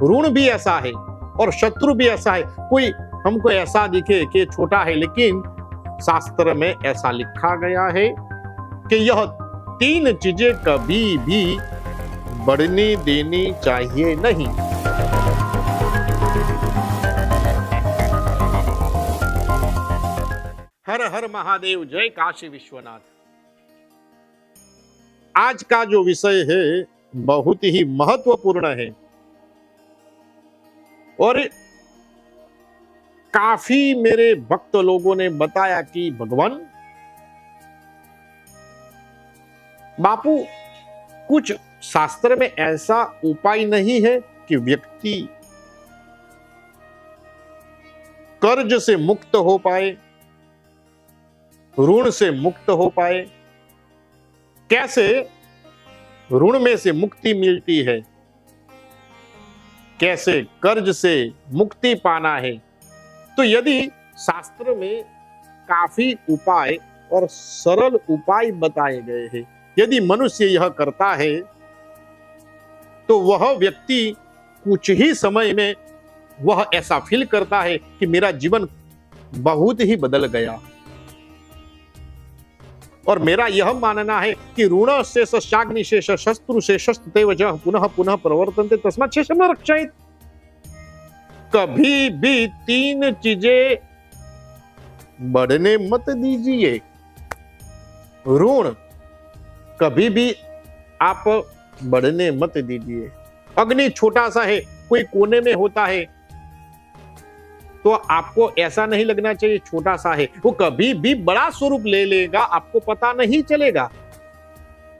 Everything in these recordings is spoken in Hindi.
ऋण भी ऐसा है और शत्रु भी ऐसा है। कोई हमको ऐसा दिखे कि छोटा है, लेकिन शास्त्र में ऐसा लिखा गया है कि यह तीन चीजें कभी भी बढ़ने देनी चाहिए नहीं। हर हर महादेव, जय काशी विश्वनाथ। आज का जो विषय है बहुत ही महत्वपूर्ण है और काफी मेरे भक्त लोगों ने बताया कि भगवान बापू, कुछ शास्त्र में ऐसा उपाय नहीं है कि व्यक्ति कर्ज से मुक्त हो पाए, ऋण से मुक्त हो पाए। कैसे ऋण में से मुक्ति मिलती है, कैसे कर्ज से मुक्ति पाना है। तो यदि शास्त्र में काफी उपाय और सरल उपाय बताए गए हैं, यदि मनुष्य यह करता है तो वह व्यक्ति कुछ ही समय में वह ऐसा फील करता है कि मेरा जीवन बहुत ही बदल गया। और मेरा यह मानना है कि ऋण से शाग्निशेष शत्रु से शस्त्रतेव जः पुनः पुनः प्रवर्तन्ते तस्मात् शेषं न रक्षेत। कभी भी तीन चीजें बढ़ने मत दीजिए। ऋण कभी भी आप बढ़ने मत दीजिए। अग्नि छोटा सा है, कोई कोने में होता है, तो आपको ऐसा नहीं लगना चाहिए छोटा सा है, वो कभी भी बड़ा स्वरूप ले लेगा, आपको पता नहीं चलेगा।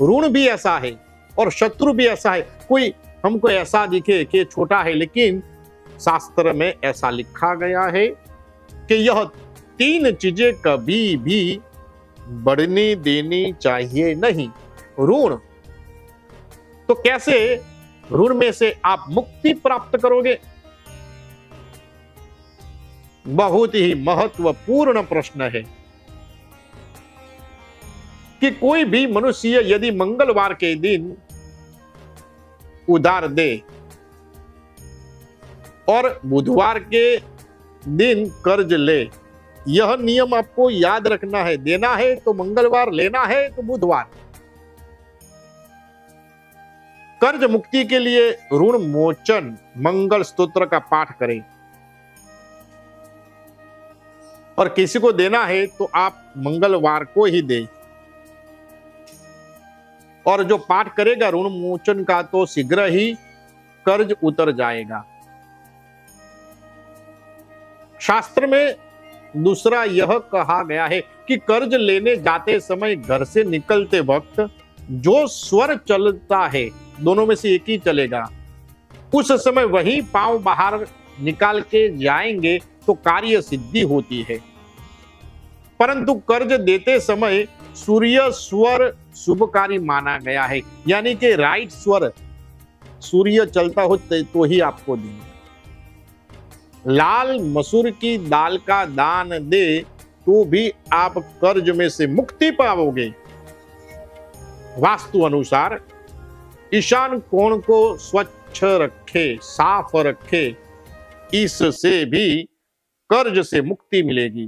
ऋण भी ऐसा है और शत्रु भी ऐसा है। कोई हमको ऐसा दिखे कि छोटा है, लेकिन शास्त्र में ऐसा लिखा गया है कि यह तीन चीजें कभी भी बढ़ने देनी चाहिए नहीं। ऋण, तो कैसे ऋण में से आप मुक्ति प्राप्त करोगे? बहुत ही महत्वपूर्ण प्रश्न है कि कोई भी मनुष्य यदि मंगलवार के दिन उधार दे और बुधवार के दिन कर्ज ले, यह नियम आपको याद रखना है। देना है तो मंगलवार, लेना है तो बुधवार। कर्ज मुक्ति के लिए ऋण मोचन मंगल स्तोत्र का पाठ करें, और किसी को देना है तो आप मंगलवार को ही दें। और जो पाठ करेगा ऋण मोचन का, तो शीघ्र ही कर्ज उतर जाएगा। शास्त्र में दूसरा यह कहा गया है कि कर्ज लेने जाते समय घर से निकलते वक्त जो स्वर चलता है, दोनों में से एक ही चलेगा, उस समय वही पांव बाहर निकाल के जाएंगे तो कार्य सिद्धि होती है। परंतु कर्ज देते समय सूर्य स्वर शुभकारी माना गया है, यानी कि राइट स्वर सूर्य चलता हो तो ही आपको देंगे। लाल मसूर की दाल का दान दे तो भी आप कर्ज में से मुक्ति पाओगे। वास्तु अनुसार ईशान कोण को स्वच्छ रखे, साफ रखे, इससे भी कर्ज से मुक्ति मिलेगी।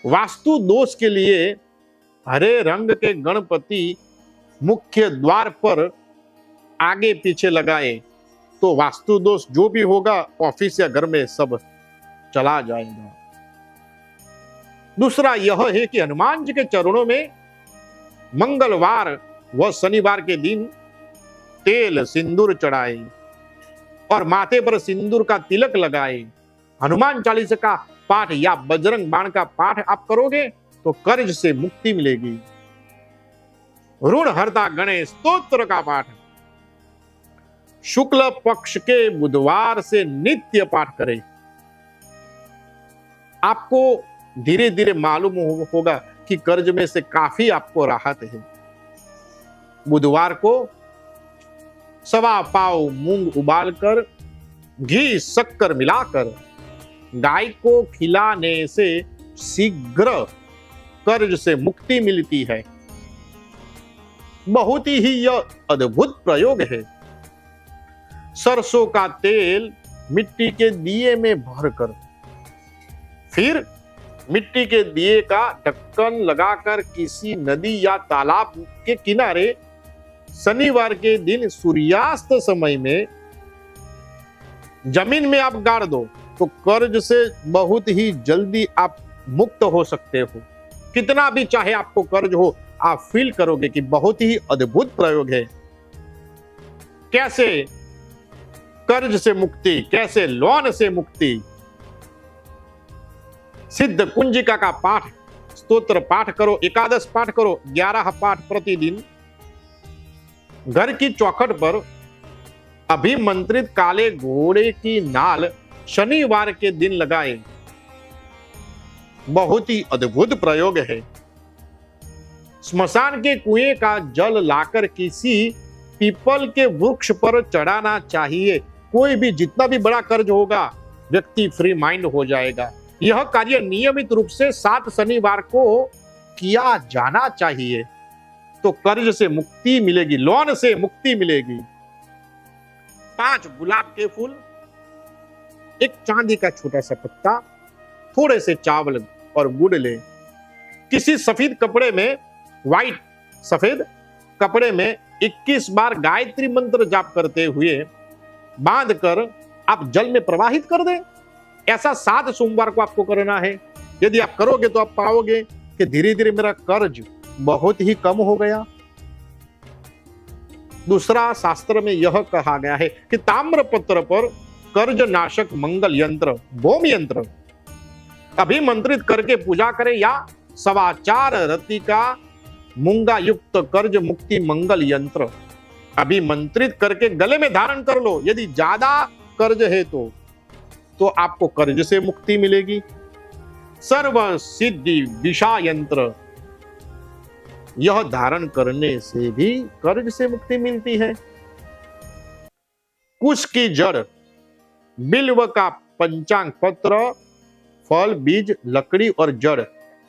वास्तु दोष के लिए हरे रंग के गणपति मुख्य द्वार पर आगे पीछे लगाए तो वास्तु दोष जो भी होगा ऑफिस या घर में सब चला जाएगा। दूसरा यह है कि हनुमान जी के चरणों में मंगलवार व शनिवार के दिन तेल सिंदूर चढ़ाए और माथे पर सिंदूर का तिलक लगाए। हनुमान चालीसा का पाठ या बजरंग बाण का पाठ आप करोगे तो कर्ज से मुक्ति मिलेगी। ऋण हरता गणेश स्तोत्र का पाठ शुक्ल पक्ष के बुधवार से नित्य पाठ करें। आपको धीरे धीरे मालूम होगा कि कर्ज में से काफी आपको राहत है। बुधवार को सवा पाव मूंग उबालकर घी शक्कर मिलाकर गाय को खिलाने से शीघ्र कर्ज से मुक्ति मिलती है। बहुत ही यह अद्भुत प्रयोग है। सरसों का तेल मिट्टी के दिए में भरकर, फिर मिट्टी के दिए का ढक्कन लगाकर किसी नदी या तालाब के किनारे शनिवार के दिन सूर्यास्त समय में जमीन में आप गाड़ दो तो कर्ज से बहुत ही जल्दी आप मुक्त हो सकते हो। कितना भी चाहे आपको कर्ज हो, आप फील करोगे कि बहुत ही अद्भुत प्रयोग है। कैसे कर्ज से मुक्ति, कैसे लोन से मुक्ति। सिद्ध कुंजिका का पाठ, स्तोत्र पाठ करो, एकादश पाठ करो, 11 पाठ प्रतिदिन। घर की चौखट पर अभिमंत्रित काले घोड़े की नाल शनिवार के दिन लगाएं। बहुत ही अद्भुत प्रयोग है। स्मशान के कुएं का जल लाकर किसी पीपल के वृक्ष पर चढ़ाना चाहिए। कोई भी जितना भी बड़ा कर्ज होगा, व्यक्ति फ्री माइंड हो जाएगा। यह कार्य नियमित रूप से 7 शनिवार को किया जाना चाहिए, तो कर्ज से मुक्ति मिलेगी, लोन से मुक्ति मिलेगी। 5 गुलाब के फूल, एक चांदी का छोटा सा पत्ता, थोड़े से चावल और गुड़ ले। किसी सफेद कपड़े में, व्हाइट सफेद कपड़े में 21 बार गायत्री मंत्र जाप करते हुए बांधकर आप जल में प्रवाहित कर दें। ऐसा 7 सोमवार को आपको करना है। यदि आप करोगे तो आप पाओगे कि धीरे धीरे मेरा कर्ज बहुत ही कम हो गया। दूसरा, शास्त्र में यह कहा गया है कि ताम्र पत्र पर कर्ज नाशक मंगल यंत्र, बोम यंत्र अभिमंत्रित करके पूजा करें, या 4.25 रति का मूंगा युक्त कर्ज मुक्ति मंगल यंत्र अभिमंत्रित करके गले में धारण कर लो। यदि ज्यादा कर्ज है तो आपको कर्ज से मुक्ति मिलेगी। सर्व सिद्धि दिशा यंत्र, यह धारण करने से भी कर्ज से मुक्ति मिलती है। कुश की जड़, बिल्व का पंचांग पत्र, फल, बीज, लकड़ी और जड़,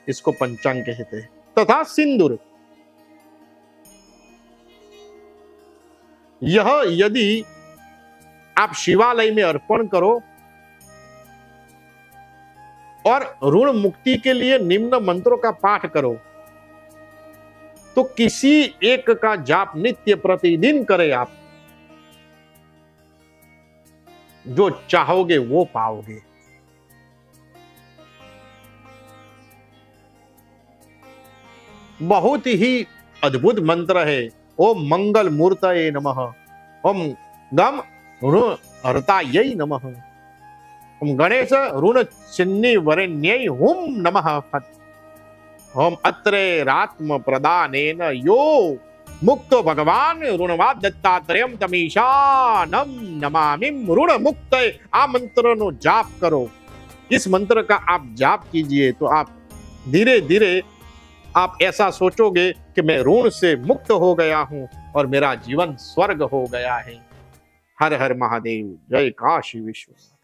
इसको पंचांग कहते हैं, तथा सिंदूर, यह यदि आप शिवालय में अर्पण करो और ऋण मुक्ति के लिए निम्न मंत्रों का पाठ करो, तो किसी एक का जाप नित्य प्रतिदिन करें, आप जो चाहोगे वो पाओगे। बहुत ही अद्भुत मंत्र है। ओम मंगल मूर्तये नमः, ओम गम ऋण हर्तायै नमः, ओम गणेश ऋण चिन्नी वरेण्यै हुम नमः फट, ओम अत्रे रात्म प्रदानेन यो मुक्त भगवान ऋणवाद दत्तात्रेयम तमीशानम नमामि ऋण मुक्त। आ मंत्र नो जाप करो। इस मंत्र का आप जाप कीजिए तो आप धीरे धीरे आप ऐसा सोचोगे कि मैं ऋण से मुक्त हो गया हूं और मेरा जीवन स्वर्ग हो गया है। हर हर महादेव, जय काशी विश्वनाथ।